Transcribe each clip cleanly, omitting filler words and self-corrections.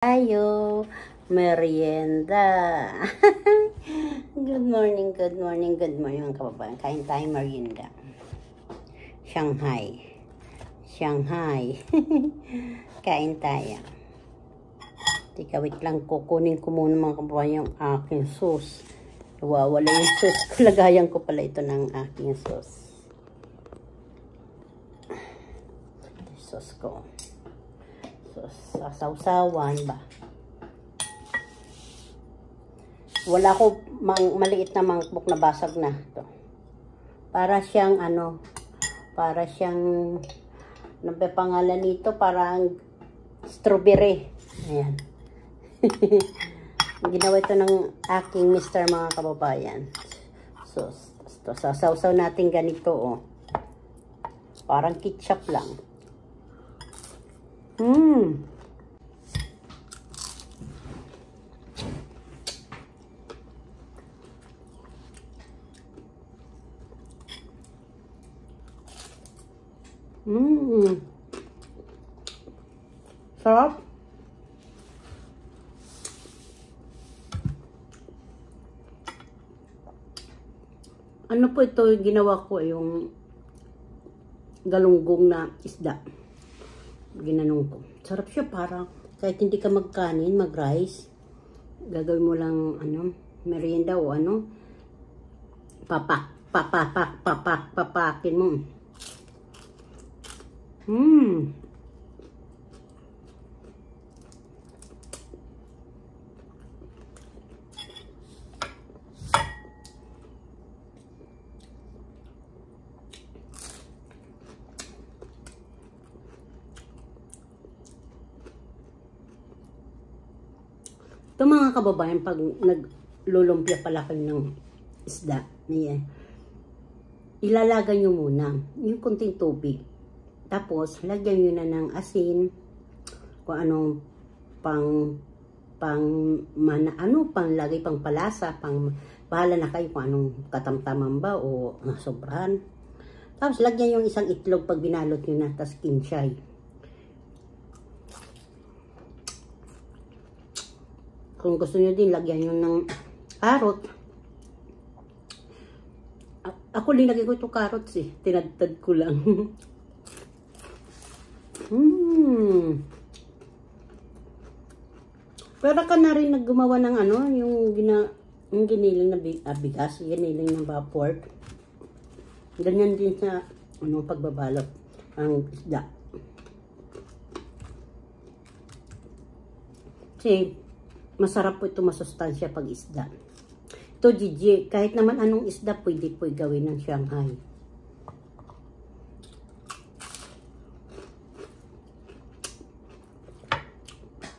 Tayo, merienda. Good morning, good morning, good morning mga kababayan. Kain tayo merienda. Shanghai. Kain tayo. Tika, wait lang. Kukunin ko muna mga kababayan yung aking sauce. Wala yung sauce. Lagayan ko pala ito ng aking sauce. Sauce ko. Sasawsawan ba? Wala ko maliit na mangkok na basag na to. Para siyang para siyang pangalan nito, parang strawberry. Ayan. Ginawa ito ng aking mister mga kababayan. So, sasawsaw natin ganito oh. Parang ketchup lang. Sarap. Ano po ito yung ginawa ko, yung galunggong na isda. Ginanong ko. Sarap siya, parang kahit hindi ka magkanin, mag-rice, gagawin mo lang merienda o papakin mo. Ito mga kababayan, pag naglulumpia pala kayo ng isda, ilalagay nyo muna yung kunting tubig. Tapos, lagyan nyo na ng asin, kung anong panglagay, pang palasa, bahala na kayo kung anong katamtaman ba o sobrahan. Tapos, lagyan yung isang itlog pag binalot nyo na, tas kinshay. Kung gusto nyo din, lagyan nyo ng carrot. Ako linagay ko ito carrots eh. Tinadtad ko lang. Pero ka na rin naggumawa ng yung giniling na bigas, giniling na vapor. Ganyan din sa pagbabalot ang isda. Kasi masarap po ito, masustansya pag isda. Ito, Gigi, kahit naman anong isda, pwede po gawin ng Shanghai.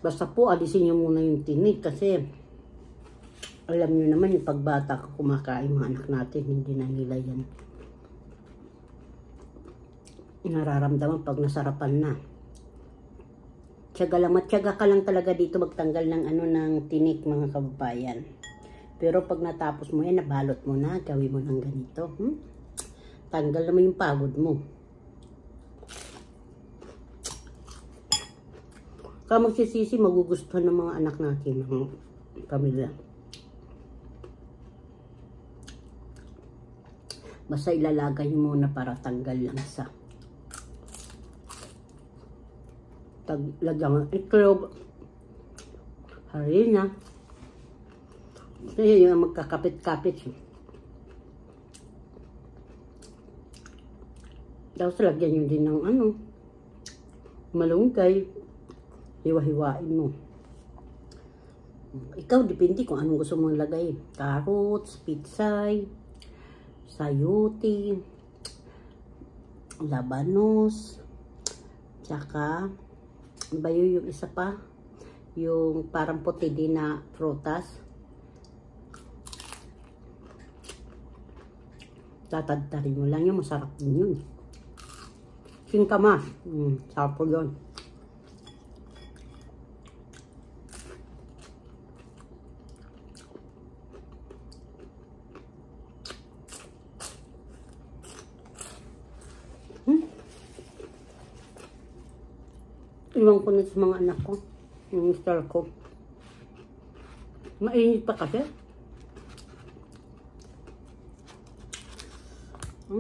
Basta po, alisin nyo muna yung tinik kasi alam nyo naman yung pagbata ko kumakain mga anak natin, hindi na nila yan nararamdaman pag nasarapan na. Tiyaga ka lang talaga dito magtanggal ng ng tinik mga kababayan. Pero pag natapos mo yan, nabalot mo na, gawin mo ng ganito. Tanggal naman yung pagod mo. Kaya magsisisi, magugustuhan ng mga anak natin, ng pamilya. Basta ilalagay mo na para tanggal lang sa lagyan ng itlog, harina. Kasi yung magkakapit-kapit. Tapos lagyan nyo din ng malunggay. Hiwa-hiwain mo. Ikaw, depende kung anong gusto mong lagay. Carrots, pitsay, sayote, labanos, tsaka bayo yung isa pa, yung parang puti din na prutas. Tatadtarin mo lang yun, masarap din yun. Singkamas, sarap po yun. Iwan ko na sa mga anak ko. Yung style ko. Mainit pa kasi.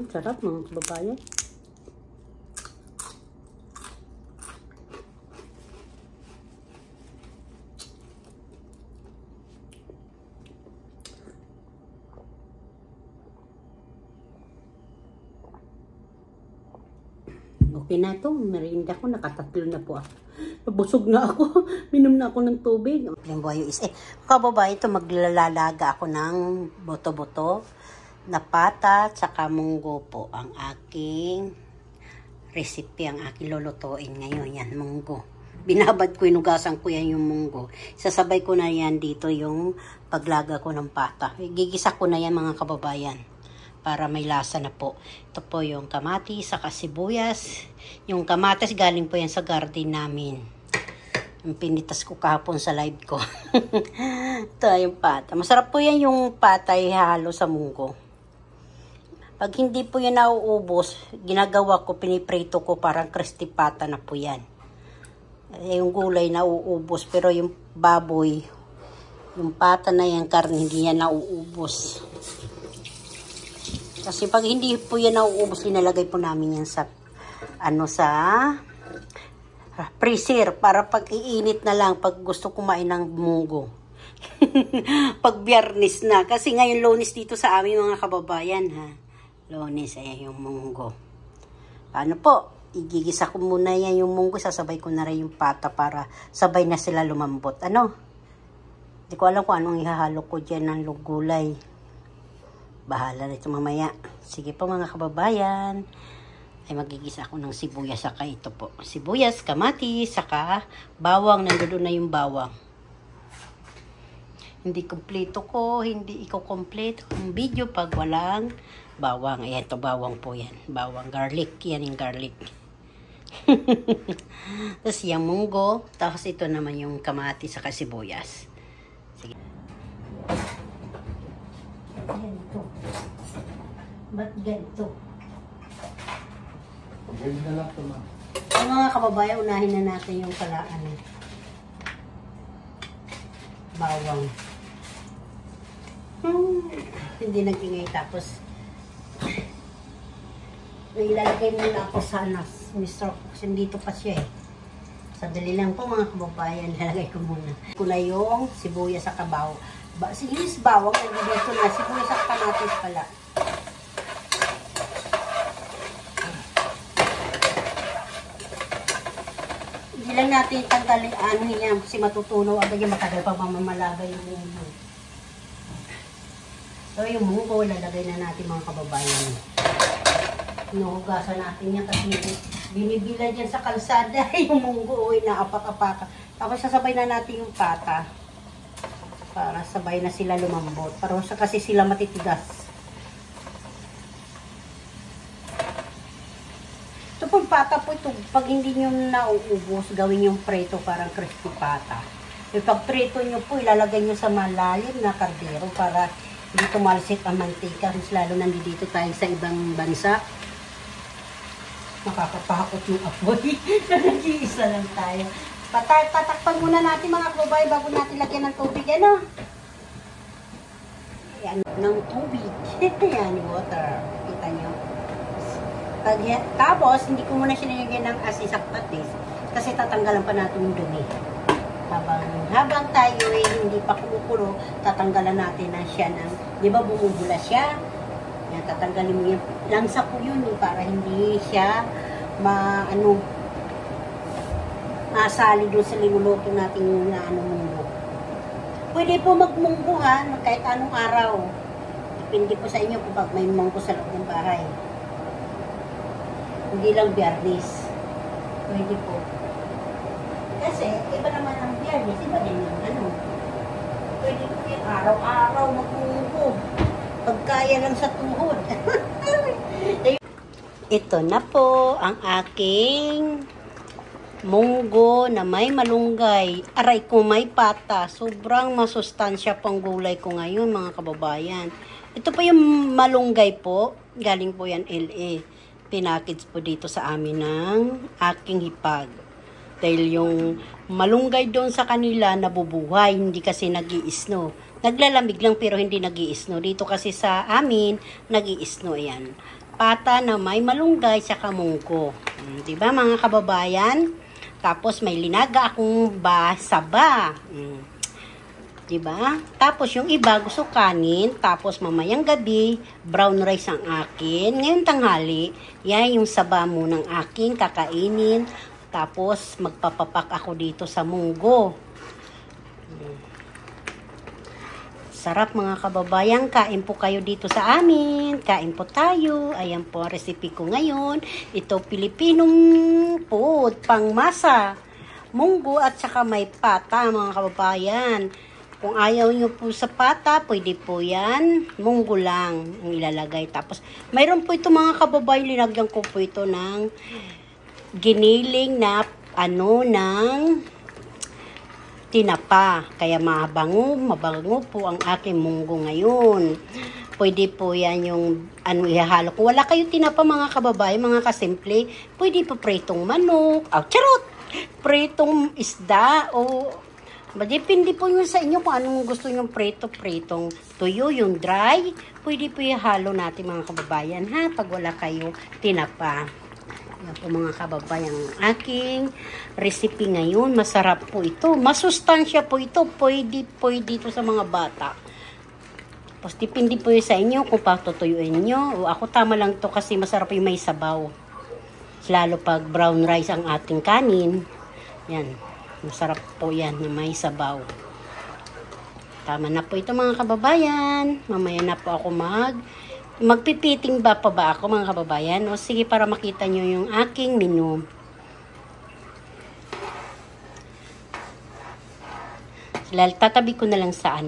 Sarap mga kababayan. Okay na to. Merienda ko. Nakatatlo na po ako. Busog na ako. Minom na ako ng tubig. Yung buhayo is kababayan, ito maglalalaga ako ng boto-boto na pata tsaka munggo po ang aking recipe, ang aking lulutuin ngayon. Yan, munggo. Binabad ko, inugasan ko yan yung munggo. Sasabay ko na yan dito yung paglaga ko ng pata. Gigisa ko na yan mga kababayan para may lasa na po. Ito po yung kamatis saka sibuyas. Yung kamatis galing po yan sa garden namin. Yung pinitas ko kahapon sa live ko. Ito yung pata. Masarap po yan yung pata ihalo sa munggo. Pag hindi po yan nauubos, ginagawa ko, piniprito ko, parang crispy pata na po yan. Yung gulay nauubos, pero yung baboy, yung pata na yan, karne, hindi yan nauubos. Kasi pag hindi po yan nauubos, linalagay po namin yan sa, sa freezer, para pag iinit na lang, pag gusto kumain ng munggo. Pag Biyernes na, kasi ngayon Lunes dito sa amin mga kababayan, ha. Lunes, ayan yung munggo. Ano po, igigisa ko muna yan yung munggo, sasabay ko na rin yung pata para sabay na sila lumambot. Ano? Hindi ko alam kung anong ihahalo ko dyan ng gulay. Bahala na ito mamaya. Sige po mga kababayan. Ay magigisa ako ng sibuyas saka ito po. Sibuyas, kamatis, saka bawang. Nandoon na yung bawang. Hindi kompleto ko, hindi iko-kompleto ang video pag walang bawang. Ayan, ito bawang po yan. Bawang, garlic. Yan yung garlic. Tapos yung munggo. Tapos ito naman yung kamatis saka sibuyas. Sige. Ganito. Ba't ganito? Ganito na lang ito, ma'am. Ang mga kababayan, unahin na natin yung kalaan. Bawang. Hindi nag-ingay. Tapos ilalagay muna ako sa Mr. Kasi dito pa siya eh. Sadali lang po mga kababayan. Lalagay ko muna. Ko na yung sibuyas sa kabaw. Silis bawang. Nandito na. Sibuyas sa kamatis pala. Hindi lang natin tanggalin ano yan. Kasi matutunaw agad yung matagal pa mamamalagay yung munggo. So yung munggo, lalagay na natin mga kababayan. Inuhugasan natin yan kasi binibila dyan sa kalsada yung munggo, inaapak-apakan. Tapos sasabay na natin yung pata para sabay na sila lumambot. Para kasi sila matitigas. Ito pong pata po ito, pag hindi nyo nauubos, gawin yung preto parang crispy pata. Yung pag preto nyo po, ilalagay nyo sa malalim na kardero para hindi tumalsik ang mantika. Lalo nandito tayo sa ibang bansa. Nakakapahakot yung apoy. Nag-iisa lang tayo. Tatakpan muna natin mga kababayan bago natin lagyan ng tubig. Ano? Ayan, ng tubig. Ayan, water. Kita nyo. Tapos, hindi ko muna siya nilagyan ng asin sa patis kasi tatanggalan pa natin yung dumi. Habang tayo eh, hindi pa kumukulo, tatanggalan natin na siya ng, di ba bumubula siya? Yan, tatanggalin mo yan. Langsa po yun eh, para hindi siya masali doon sa linuluto natin yung munggo. Pwede po magmunggo ha, kahit anong araw. Depende po sa inyo kung pag may munggo sa loob ng bahay. Hindi lang Biyernes. Pwede po. Kasi, iba naman ang Biyernes, iba din yung pwede po yung araw-araw magmunggo. Pagkaya lang sa tuhod. Ito na po ang aking munggo na may malunggay. Aray ko may pata. Sobrang masustansya pang gulay ko ngayon mga kababayan. Ito po yung malunggay po. Galing po yan LA. Pinackage po dito sa amin ng aking hipag. Dahil yung malunggay doon sa kanila nabubuhay, hindi kasi nag-i-snow. Naglalamig lang pero hindi nag-i-snow. Dito kasi sa amin, nag-i-snow yan. Pata na may malunggay sa munggo. Diba mga kababayan? Tapos may linaga akong saba. Diba? Tapos yung iba gusto kanin, tapos mamayang gabi, brown rice ang akin. Ngayon tanghali, yan yung saba mo ng akin, kakainin. Tapos magpapapak ako dito sa munggo. Sarap mga kababayan, kain po kayo dito sa amin. Kain po tayo. Ayan po ang recipe ko ngayon. Ito Pilipinong food, pangmasa. Munggo at saka may pata mga kababayan. Kung ayaw nyo po sa pata, pwede po yan. Munggo lang ang ilalagay. Tapos, mayroon po ito mga kababayan, linagyan ko po ito ng giniling na ng tinapa. Kaya mabango po ang aking munggo ngayon. Pwede po yan yung ihahalo ko. Wala kayo tinapa mga kababayan, mga kasimple. Pwede po pritong manok. Charot! Pritong isda o depende po yun sa inyo kung anong gusto nyo pritong tuyo, yung dry. Pwede po ihalo natin mga kababayan ha, pag wala kayo tinapa. Yan po mga kababayan, aking recipe ngayon. Masarap po ito. Masustansya po ito. Pwede ito sa mga bata. Tapos depende po yun sa inyo kung patutuyuin nyo. O ako tama lang to kasi masarap yung may sabaw. Lalo pag brown rice ang ating kanin. Yan. Masarap po yan na may sabaw. Tama na po ito mga kababayan. Mamaya na po ako magpipiting pa ba ako mga kababayan. O sige, para makita nyo yung aking menu. Tatabi ko na lang sa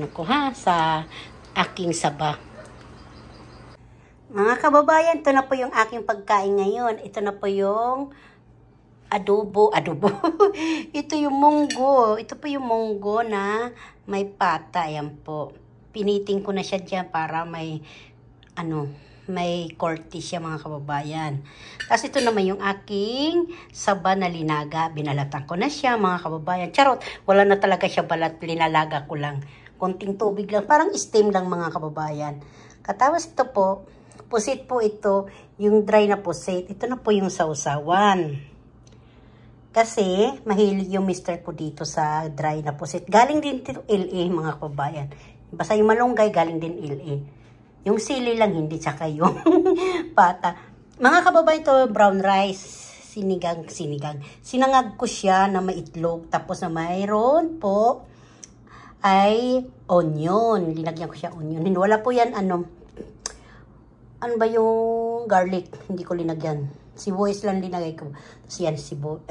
sa aking saba. Mga kababayan, ito na po yung aking pagkain ngayon. Ito na po yung adobo. Ito yung munggo. Ito po yung munggo na may pata. Ayan po. Piniting ko na siya dyan para may korte siya mga kababayan. Tapos ito naman yung aking saba na linaga. Binalatan ko na siya mga kababayan. Charot, wala na talaga siya balat. Linalaga ko lang. Konting tubig lang. Parang steam lang mga kababayan. Katapos ito po, pusit po ito. Yung dry na pusit. Ito na po yung sausawan. Kasi, mahilig yung mister ko dito sa dry na pusit. Galing din dito LA, mga kababayan. Basta yung malunggay, galing din LA. Yung sili lang, hindi. Tsaka yung pata. Mga kababayan, ito brown rice. Sinigang. Sinangag ko siya na may itlog. Tapos na mayroon po ay onion. Linagyan ko siya onion. Wala po yan, ano ba yung garlic? Hindi ko linagyan. Sibuyas lang linagay ko. Tapos yan,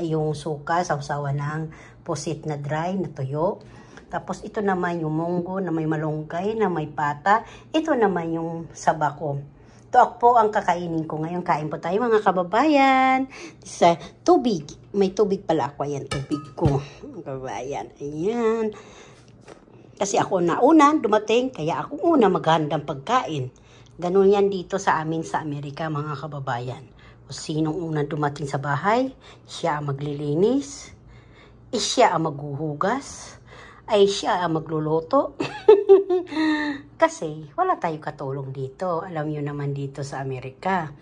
yung suka, sausawa ng pusit na dry, na tuyo. Tapos ito naman yung munggo na may malunggay, na may pata. Ito naman yung saba ko. Ito po ang kakainin ko ngayon. Kain po tayo mga kababayan. Sa tubig. May tubig pala ako. Ayan, tubig ko. Kababayan. Ayan. Kasi ako nauna dumating, kaya ako una maghandang pagkain. Ganun yan dito sa amin sa Amerika mga kababayan. Sinong unang dumating sa bahay, siya ang maglilinis, siya ang maghuhugas, ay siya ang magluluto. Kasi wala tayong katulong dito. Alam nyo naman dito sa Amerika.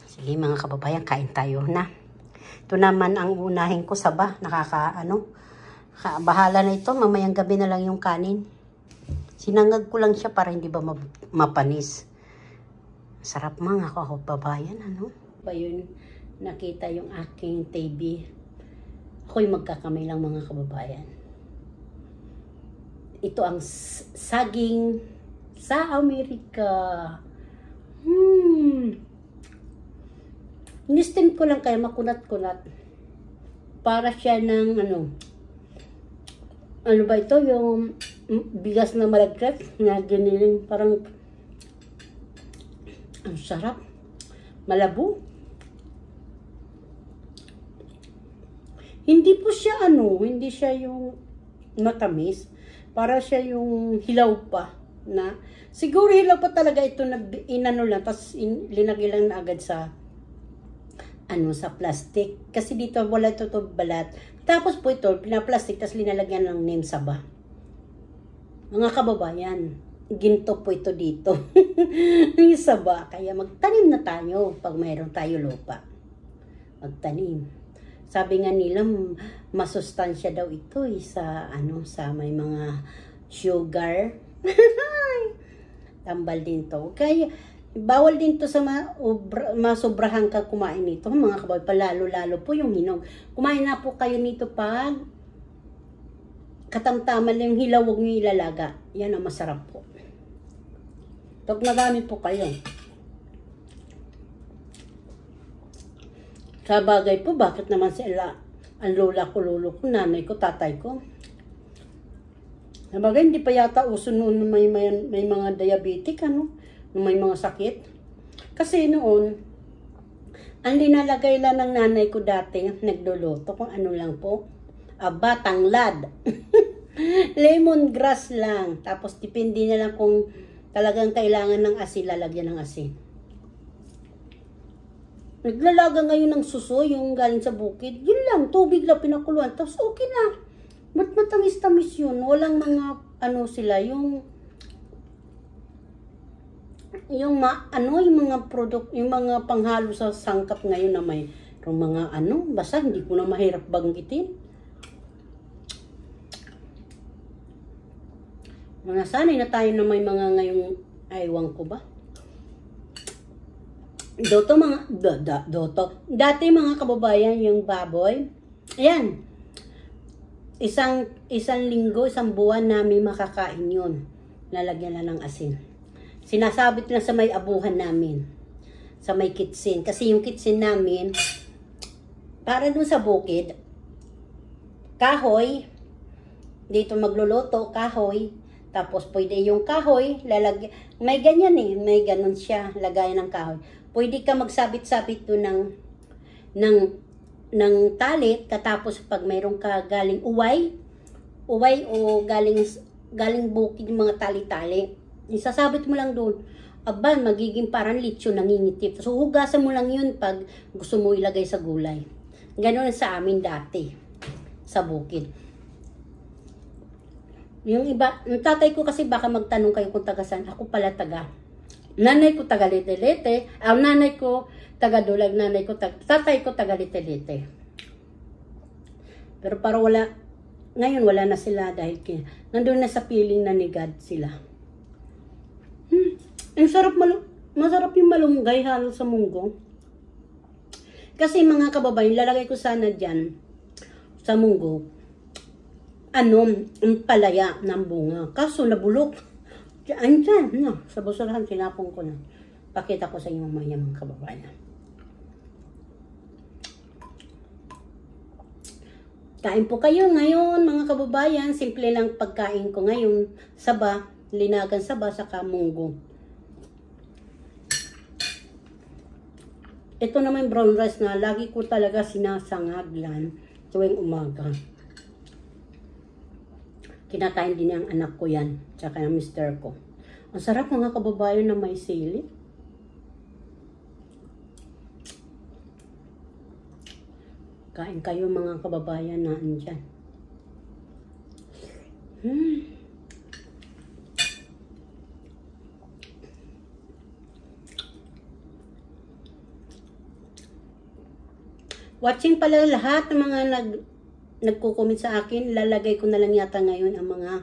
Sige mga kababayan, kain tayo na. Ito naman ang unahin ko saba. Bahala na ito. Mamayang gabi na lang yung kanin. Sinangag ko lang siya para hindi ba mapanis. Sarap mga kababayan, ba yun? Nakita yung aking TV. Ako'y magkakamay lang mga kababayan. Ito ang saging sa Amerika. Inistim ko lang kaya makunat-kunat. Para siya ng ano ba ito? Yung bigas na malagkat na giniling parang ang sarap. Malabo. Hindi po siya hindi siya yung matamis. Para siya yung hilaw pa na. Siguro hilaw pa talaga ito na lang. Tapos linagay lang na agad sa sa plastic. Kasi dito wala ito balat. Tapos po ito, pinaplastic, tapos linalagyan ng name saba. Mga kababayan, ginto po ito dito. Yung saba. Kaya magtanim na tayo pag mayroon tayo lupa. Magtanim. Sabi nga nila, masustansya daw ito sa may mga sugar. Tambal din to. Kaya, bawal din to sa masobrahan ka kumain nito. Mga kababayan, palalo-lalo po yung hinog. Kumain na po kayo nito pag katamtaman lang yung hilaw, huwag nyo ilalaga. Yan ang masarap po. Pag marami po kayo. Sa bagay po, bakit naman sila, ang lola ko, lolo ko, nanay ko, tatay ko. Sa bagay, hindi pa yata uso noon na may mga diabetic, may mga sakit. Kasi noon, ang linalagay lang ng nanay ko dati, nagluluto kung ano lang po, tanglad. Lemongrass lang. Tapos, depende na lang kung talagang kailangan ng asin, lalagyan ng asin. Naglalaga ngayon ng suso, yung galing sa bukid. Yun lang, tubig lang pinakuluan. Tapos okay na. Ba't matamis-tamis yun? Walang mga, sila, yung mga product, yung mga panghalo sa sangkap ngayon na may, yung mga basta hindi ko na mahirap banggitin. Nasanay na tayo na may mga ngayong, aywan ko ba? Dati mga kababayan, yung baboy, ayan, isang linggo, isang buwan namin makakain yun. Lalagyan na ng asin. Sinasabit na sa may abuhan namin, sa may kitchen. Kasi yung kitchen namin, para dun sa bukid, kahoy, dito magluluto, kahoy, tapos pwede yung kahoy, may ganyan may ganun siya, lagayan ng kahoy. Pwede ka magsabit-sabit doon ng tali, katapos pag mayroon ka galing uway o galing bukid yung mga tali-tali, isasabit mo lang doon. Aba, magiging parang lechon, nangingitip. So, hugasan mo lang yun pag gusto mo ilagay sa gulay. Ganun sa amin dati, sa bukid. Yung iba, yung tatay ko kasi baka magtanong kayo kung tagasan, ako pala taga. Nanay ko taga Lite-Lite, nanay ko taga Dulag, tatay ko taga Lite-Lite. Pero para ngayon wala na sila dahil nandun na sa piling na ni God sila. Ang masarap yung malunggay halo sa munggo. Kasi mga kababayan, lalagay ko sana dyan sa munggo, ang palaya ng bunga. Kaso nabulok. Andyan, sa basurahan, tinapon ko na. Pakita ko sa inyo mamaya mga kababayan. Kain po kayo ngayon mga kababayan. Simple lang pagkain ko ngayon. Saba, linagan saba, saka munggo. Ito naman brown rice na lagi ko talaga sinasangaglan tuwing umaga. Kinakain din ng anak ko yan, tsaka ng mister ko. Ang sarap mga kababayan na may sili. Kain kayo mga kababayan na andyan. Watching pala lahat ng mga nagko-comment sa akin, lalagay ko na lang yata ngayon ang mga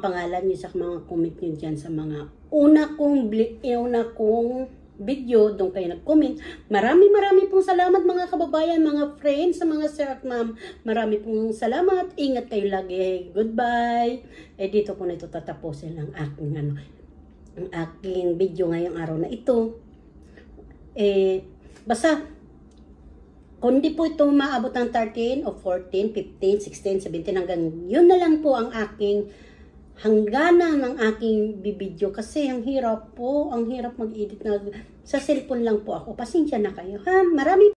pangalan niyo sa mga comment niyo dyan sa mga una kong video, doon kayo nag-comment. Marami pong salamat mga kababayan, mga friends, sa mga sir at ma'am. Marami pong salamat. Ingat kayo lagi. Goodbye. Dito ko na ito tatapusin ang aking video ngayong araw na ito. Basta kung di po ito maabot ng 13 o 14, 15, 16, 17 hanggang yun na lang po ang aking hangganan ng aking bibidyo kasi ang hirap mag-edit na sa cellphone lang po ako. Pasensya na kayo ha. Marami